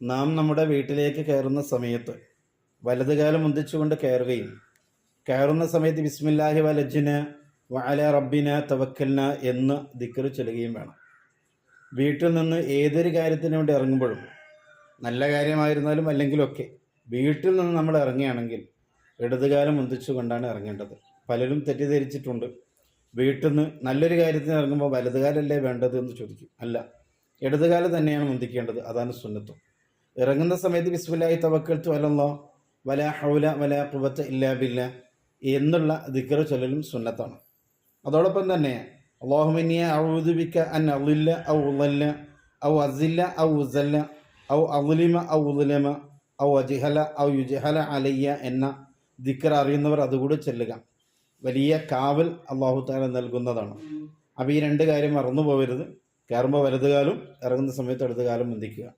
നാം നമ്മുടെ വീട്ടിലേക്ക് കയറുന്ന സമയത്ത് വലതുകാലം മുന്തിച്ചുകൊണ്ട് കയറുകയും കയറുന്ന സമയത്ത് ബിസ്മില്ലാഹി വലജ്ന വഅല റബ്ബിന തവക്കൽന എന്ന് ദിക്ർ ചൊല്ലുകയും വേണം. വീട്ടിൽ നിന്ന് ഏതൊരു കാര്യത്തിന് വേണ്ടി ഇറങ്ങുമ്പോഴും, നല്ല കാര്യമായിരുന്നാലും അല്ലെങ്കിലൊക്കെ, വീട്ടിൽ നിന്ന് നമ്മൾ ഇറങ്ങുകയാണെങ്കിൽ ഇടതുകാലം മുന്തിച്ചുകൊണ്ടാണ് ഇറങ്ങേണ്ടത്. പലരും തെറ്റിദ്ധരിച്ചിട്ടുണ്ട്, വീട്ടിൽ നിന്ന് നല്ലൊരു കാര്യത്തിന് ഇറങ്ങുമ്പോൾ വലതുകാലല്ലേ വേണ്ടത് എന്ന് ചോദിക്കും. അല്ല, ഇടതുകാലം തന്നെയാണ് മുന്തിക്കേണ്ടത്. അതാണ് സുന്നത്തും. ഇറങ്ങുന്ന സമയത്ത് ബിസ്മില്ലാഹി തവക്കൽതു അലല്ലാഹ് വലാ ഹൗല വലാ ഖുവത ഇല്ലാ ബില്ലാഹ് എന്നുള്ള ദിക്ർ ചൊല്ലലും സുന്നത്താണ്. അതോടൊപ്പം തന്നെ അല്ലാഹുമ്മ ഇന്നി അഊദു ബിക അൻ അളില്ല ഔ ഉളല്ല ഔ അസില്ല ഔ ഉസല്ല ഔ അളിമ ഔ ഉളമ ഔ അജ്ഹല ഔ യുജ്ഹല അലയ്യ എന്ന ദിക്ർ അറിയുന്നവർ അതുകൂടി ചൊല്ലുക. വലിയ കാവൽ അല്ലാഹു തആല നൽകുന്നതാണ്. അപ്പോൾ ഈ രണ്ട് കാര്യം മറന്നു പോകരുത്. കയറുമ്പോൾ വലതുകാലും ഇറങ്ങുന്ന സമയത്ത് ഇടതുകാലം മുന്തിക്കുക.